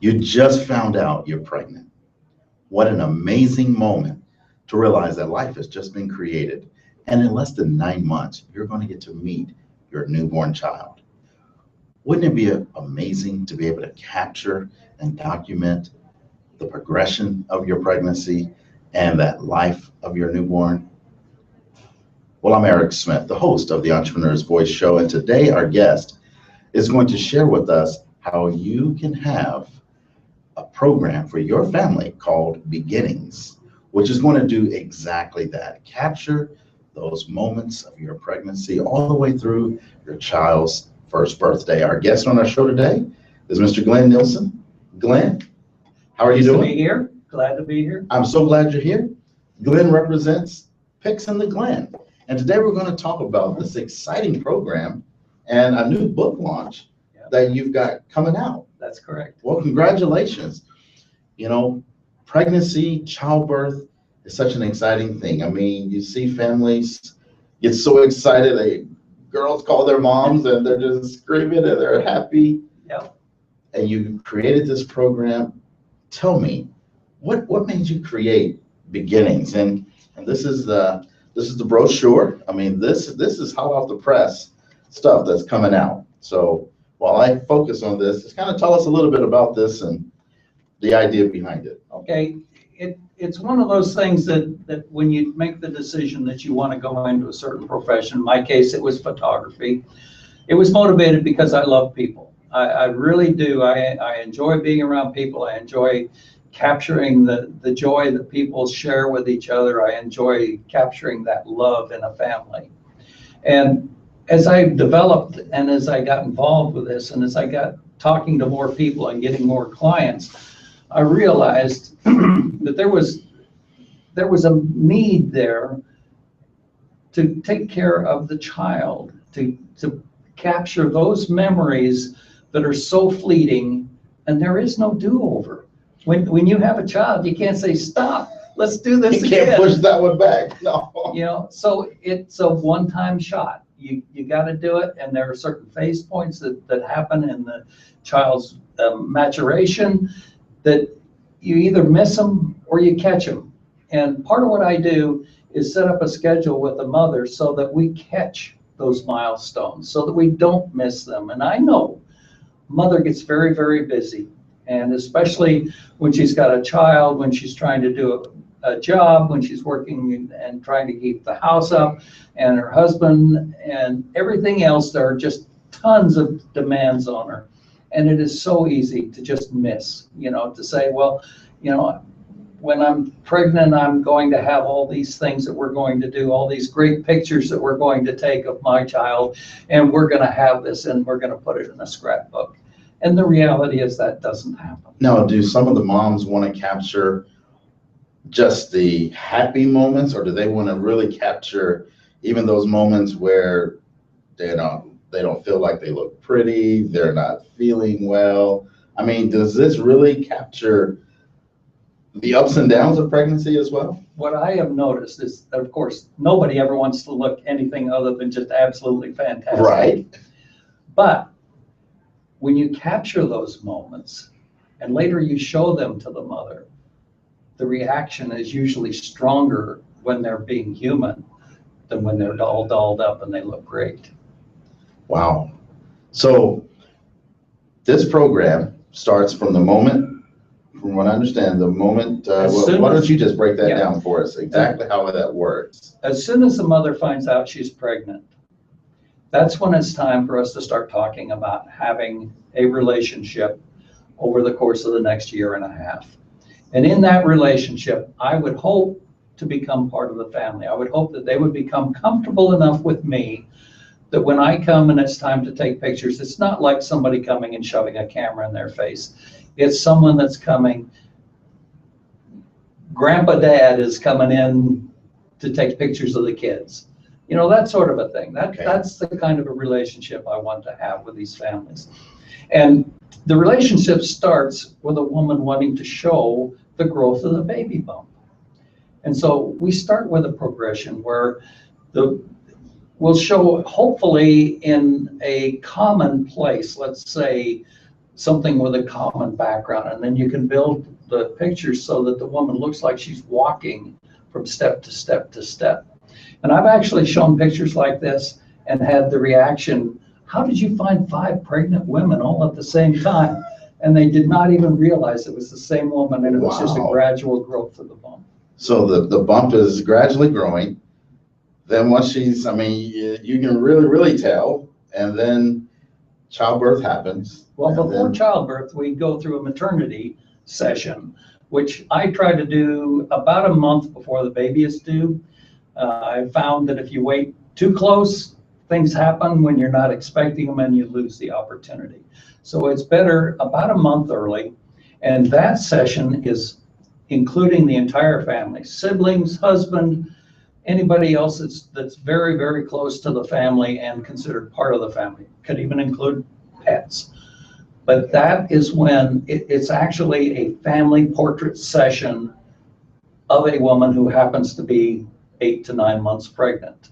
You just found out you're pregnant. What an amazing moment to realize that life has just been created. And in less than 9 months, you're going to get to meet your newborn child. Wouldn't it be amazing to be able to capture and document the progression of your pregnancy and that life of your newborn? Well, I'm Eric Smith, the host of the Entrepreneur's Voice Show, and today our guest is going to share with us how you can have a program for your family called Beginnings, which is going to do exactly that. Capture those moments of your pregnancy all the way through your child's first birthday. Our guest on our show today is Mr. Glenn Nielsen. Glenn, how are you doing? Glad to be here. Glad to be here. I'm so glad you're here. Glenn represents Pics In The Glenn. And today we're going to talk about this exciting program and a new book launch that you've got coming out. That's correct. Well, congratulations. You know, pregnancy, childbirth is such an exciting thing. I mean, you see families get so excited. Girls call their moms and they're just screaming and they're happy. Yep. And you created this program. Tell me, what made you create Beginnings? And this is the brochure. I mean, this is hot off the press stuff that's coming out. So while I focus on this, just kind of tell us a little bit about this and the idea behind it. Okay. It's one of those things that when you make the decision that you want to go into a certain profession, in my case, it was photography. It was motivated because I love people. I really do. I enjoy being around people. I enjoy capturing the joy that people share with each other. I enjoy capturing that love in a family. And as I developed and as I got involved with this and as I got talking to more people and getting more clients, I realized that there was a need there to take care of the child, to capture those memories that are so fleeting, and there is no do-over. When you have a child, you can't say, stop, let's do this again. You can't push that one back, no. You know, so it's a one-time shot. You got to do it, and there are certain phase points that happen in the child's maturation that you either miss them or you catch them. And part of what I do is set up a schedule with the mother so that we catch those milestones, so that we don't miss them. And I know mother gets very, very busy, and especially when she's got a child, when she's trying to do a job, when she's working and trying to keep the house up, and her husband and everything else, there are just tons of demands on her. And it is so easy to just miss, you know, to say, well, you know, when I'm pregnant, I'm going to have all these things that we're going to do, all these great pictures that we're going to take of my child, and we're going to have this and we're going to put it in a scrapbook. And the reality is that doesn't happen. Now, do some of the moms want to capture just the happy moments, or do they want to really capture even those moments where they don't feel like they look pretty, they're not feeling well? I mean, does this really capture the ups and downs of pregnancy as well? What I have noticed is that, of course, nobody ever wants to look anything other than just absolutely fantastic. Right. But when you capture those moments and later you show them to the mother, the reaction is usually stronger when they're being human than when they're all dolled up and they look great. Wow. So this program starts from the moment, from what I understand, the moment, why don't you just break that down for us, exactly how that works? As soon as the mother finds out she's pregnant, that's when it's time for us to start talking about having a relationship over the course of the next year and a half. And in that relationship, I would hope to become part of the family. I would hope that they would become comfortable enough with me that when I come and it's time to take pictures, it's not like somebody coming and shoving a camera in their face. It's someone that's coming. Grandpa Dad is coming in to take pictures of the kids. You know, that sort of a thing. That's the kind of a relationship I want to have with these families. And the relationship starts with a woman wanting to show the growth of the baby bump. And so we start with a progression where we'll show, hopefully in a common place, let's say something with a common background, and then you can build the pictures so that the woman looks like she's walking from step to step to step. And I've actually shown pictures like this and had the reaction, how did you find 5 pregnant women all at the same time? And they did not even realize it was the same woman, and it was just a gradual growth of the bump. So the bump is gradually growing. Then once she's, I mean, you can really tell, and then childbirth happens. Well, before childbirth, we go through a maternity session, which I try to do about a month before the baby is due. I found that if you wait too close, things happen when you're not expecting them and you lose the opportunity. So it's better about a month early. And that session is including the entire family, siblings, husband, anybody else that's very close to the family and considered part of the family. Could even include pets. But that is when it's actually a family portrait session of a woman who happens to be 8 to 9 months pregnant.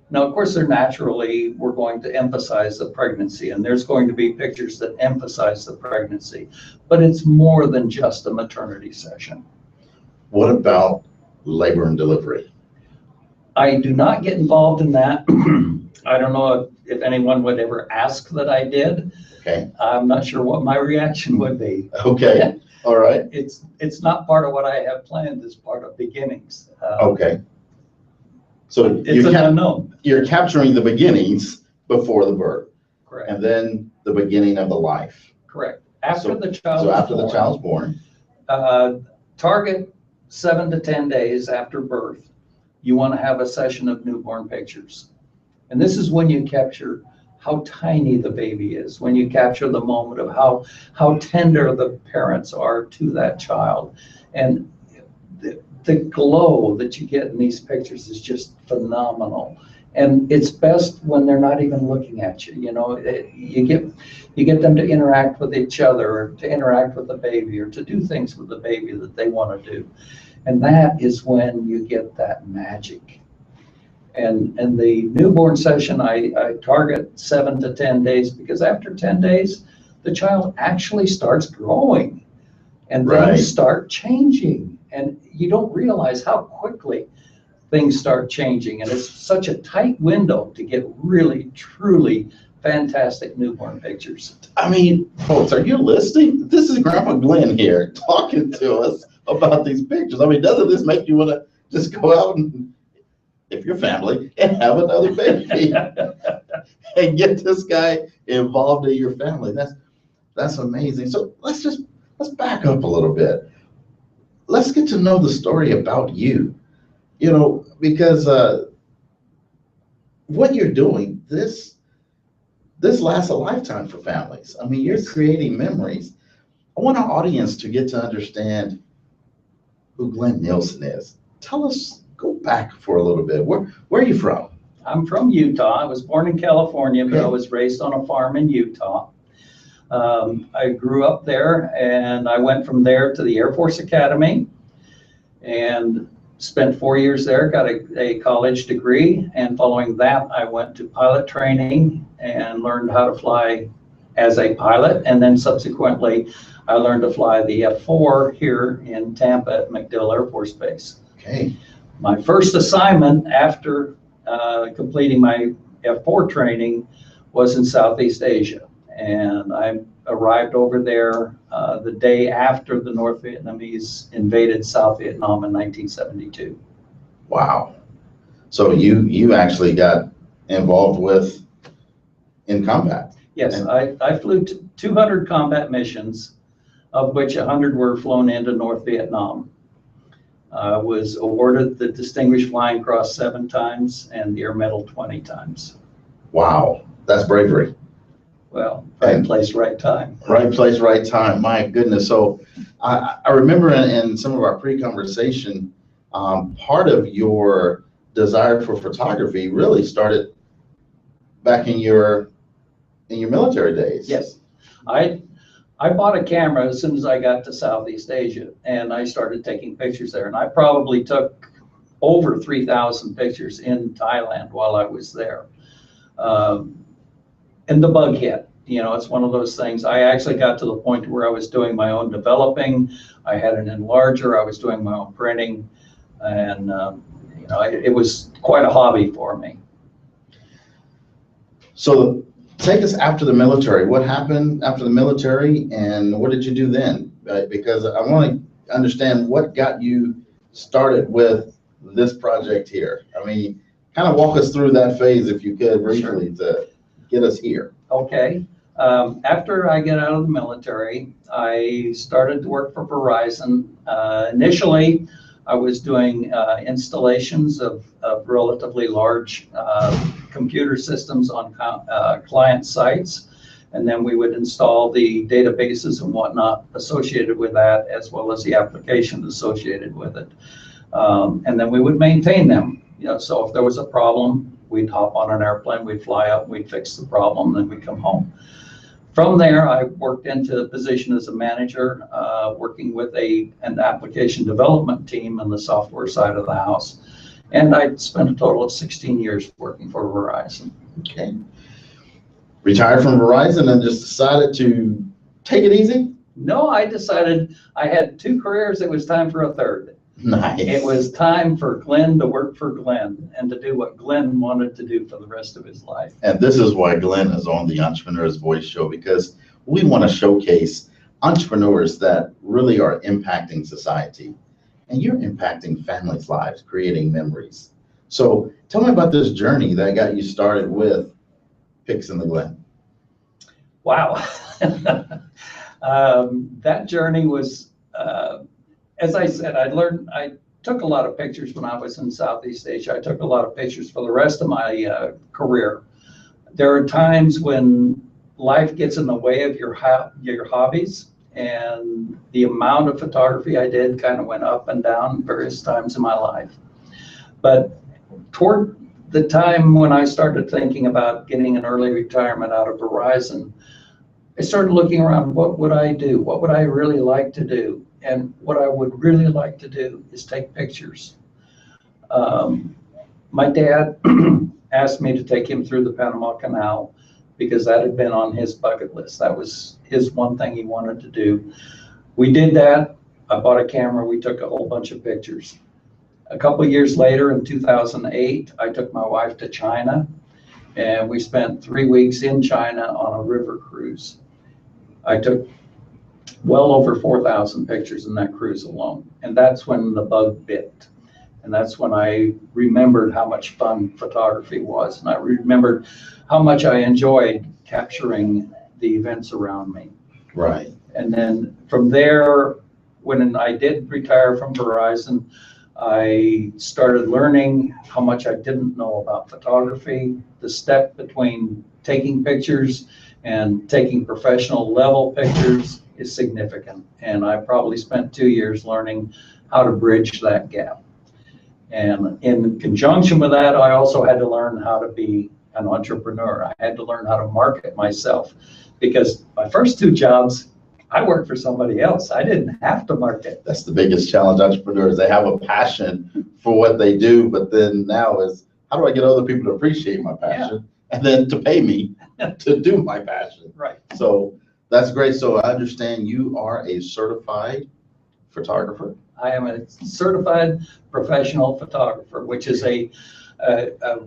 Now, of course, we're going to emphasize the pregnancy, and there's going to be pictures that emphasize the pregnancy, but it's more than just a maternity session. What about labor and delivery? I do not get involved in that. I don't know if anyone would ever ask that I did. Okay. I'm not sure what my reaction would be. Okay. All right. It's not part of what I have planned as part of beginnings. Okay. So it's an unknown. You're capturing the beginnings before the birth. Correct. And then the beginning of the life. Correct. After the child the child's born. Target 7 to 10 days after birth, you want to have a session of newborn pictures. And this is when you capture how tiny the baby is, when you capture the moment of how tender the parents are to that child. And the glow that you get in these pictures is just phenomenal. And it's best when they're not even looking at you. You know, you get them to interact with each other, or to interact with the baby, or to do things with the baby that they want to do. And that is when you get that magic. And the newborn session, I target 7 to 10 days, because after 10 days, the child actually starts growing and things start changing. And you don't realize how quickly things start changing. And it's such a tight window to get really, truly fantastic newborn pictures. I mean, folks, are you listening? This is Grandpa Glenn here talking to us about these pictures. I mean, doesn't this make you want to just go out and, if you're family, and have another baby and get this guy involved in your family? That's amazing. So let's back up a little bit. Let's get to know the story about you. You know, because what you're doing, this lasts a lifetime for families. I mean, you're creating memories. I want our audience to get to understand who Glenn Nielsen is. Tell us, go back for a little bit. Where are you from? I'm from Utah. I was born in California, but I was raised on a farm in Utah. I grew up there, and I went from there to the Air Force Academy and spent 4 years there, got a college degree. And following that, I went to pilot training and learned how to fly as a pilot. And then subsequently, I learned to fly the F-4 here in Tampa at MacDill Air Force Base. Okay. My first assignment after completing my F-4 training was in Southeast Asia. And I arrived over there the day after the North Vietnamese invaded South Vietnam in 1972. Wow. So you actually got involved in combat? Yes, I flew 200 combat missions, of which 100 were flown into North Vietnam. I was awarded the Distinguished Flying Cross 7 times and the Air Medal 20 times. Wow, that's bravery. Well, right place, right time. Right place, right time. My goodness. So I remember in some of our pre-conversation, part of your desire for photography really started back in your military days. Yes. I bought a camera as soon as I got to Southeast Asia, and I started taking pictures there. And I probably took over 3,000 pictures in Thailand while I was there. And the bug hit. it's one of those things. I actually got to the point where I was doing my own developing. I had an enlarger. I was doing my own printing, and it was quite a hobby for me. So take us after the military. What happened after the military, and what did you do then? Because I want to understand what got you started with this project here. I mean, kind of walk us through that phase, if you could, briefly, to get us here. Okay. After I get out of the military, I started to work for Verizon. Initially, I was doing installations of relatively large computer systems on client sites, and then we would install the databases and whatnot associated with that, as well as the applications associated with it. And then we would maintain them. So if there was a problem, we'd hop on an airplane, we'd fly up, we'd fix the problem, then we'd come home. From there, I worked into a position as a manager, working with an application development team on the software side of the house. And I spent a total of 16 years working for Verizon. Okay. Retired from Verizon and just decided to take it easy? No, I decided I had 2 careers. It was time for a third. Nice. It was time for Glenn to work for Glenn and to do what Glenn wanted to do for the rest of his life. And this is why Glenn is on the Entrepreneur's Voice show, because we want to showcase entrepreneurs that really are impacting society. And you're impacting families' lives, creating memories. So tell me about this journey that got you started with Pics In The Glenn. Wow. That journey was, as I said, I took a lot of pictures when I was in Southeast Asia. I took a lot of pictures for the rest of my career. There are times when life gets in the way of your hobbies, and the amount of photography I did kind of went up and down various times in my life. But toward the time when I started thinking about getting an early retirement out of Verizon, I started looking around, what would I do? What would I really like to do? And what I would really like to do is take pictures. My dad asked me to take him through the Panama Canal because that had been on his bucket list. That was his one thing he wanted to do. We did that. I bought a camera. We took a whole bunch of pictures. A couple of years later, in 2008, I took my wife to China, and we spent 3 weeks in China on a river cruise. I took well over 4,000 pictures in that cruise alone. And that's when the bug bit. And that's when I remembered how much fun photography was. And I remembered how much I enjoyed capturing the events around me. Right. And then from there, when I did retire from Verizon, I started learning how much I didn't know about photography, the step between taking pictures and taking professional level pictures is significant. And I probably spent 2 years learning how to bridge that gap. And in conjunction with that, I also had to learn how to be an entrepreneur. I had to learn how to market myself, because my first 2 jobs, I worked for somebody else. I didn't have to market. That's the biggest challenge entrepreneurs. They have a passion for what they do, but then now is, how do I get other people to appreciate my passion and then to pay me to do my passion? Right. So that's great. So I understand you are a certified photographer. I am a certified professional photographer, which is a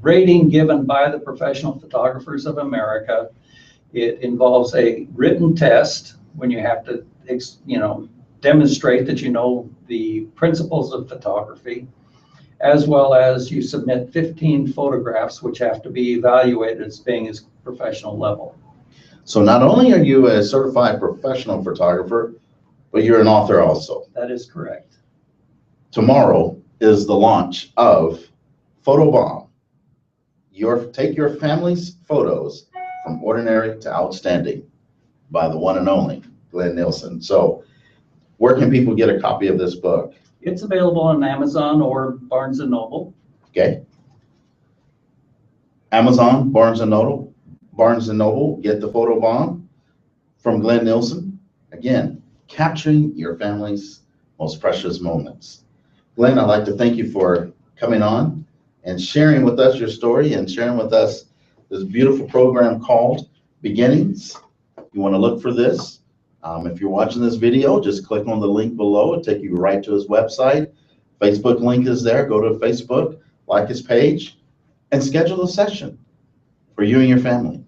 rating given by the Professional Photographers of America. It involves a written test when you have to, demonstrate that you know the principles of photography, as well as you submit 15 photographs, which have to be evaluated as being as professional level. So not only are you a certified professional photographer, but you're an author also. That is correct. Tomorrow is the launch of Photobomb. Take your family's photos from ordinary to outstanding by the one and only Glenn Nielsen. So where can people get a copy of this book? It's available on Amazon or Barnes & Noble. Okay. Amazon, Barnes & Noble, get the Photobomb from Glenn Nielsen. Again, capturing your family's most precious moments. Glenn, I'd like to thank you for coming on and sharing with us your story and sharing with us this beautiful program called Beginnings you want to look for this. If you're watching this video, just click on the link below. It'll take you right to his website. Facebook link is there. Go to Facebook, like his page, and schedule a session for you and your family.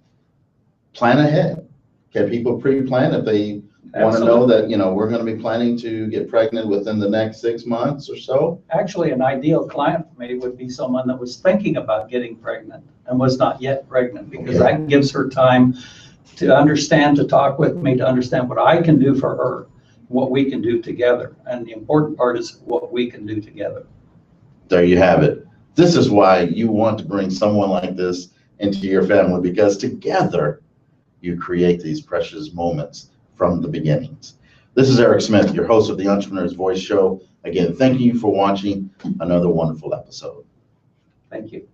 Plan ahead. Can people pre-plan if they want to know that, we're going to be planning to get pregnant within the next 6 months or so? Actually, an ideal client for me would be someone that was thinking about getting pregnant and was not yet pregnant, because that gives her time to understand, to talk with me, to understand what I can do for her, what we can do together. And the important part is what we can do together. There you have it. This is why you want to bring someone like this into your family, because together you create these precious moments from the beginnings. This is Eric Smith, your host of the Entrepreneur's Voice Show. Again, thank you for watching another wonderful episode. Thank you.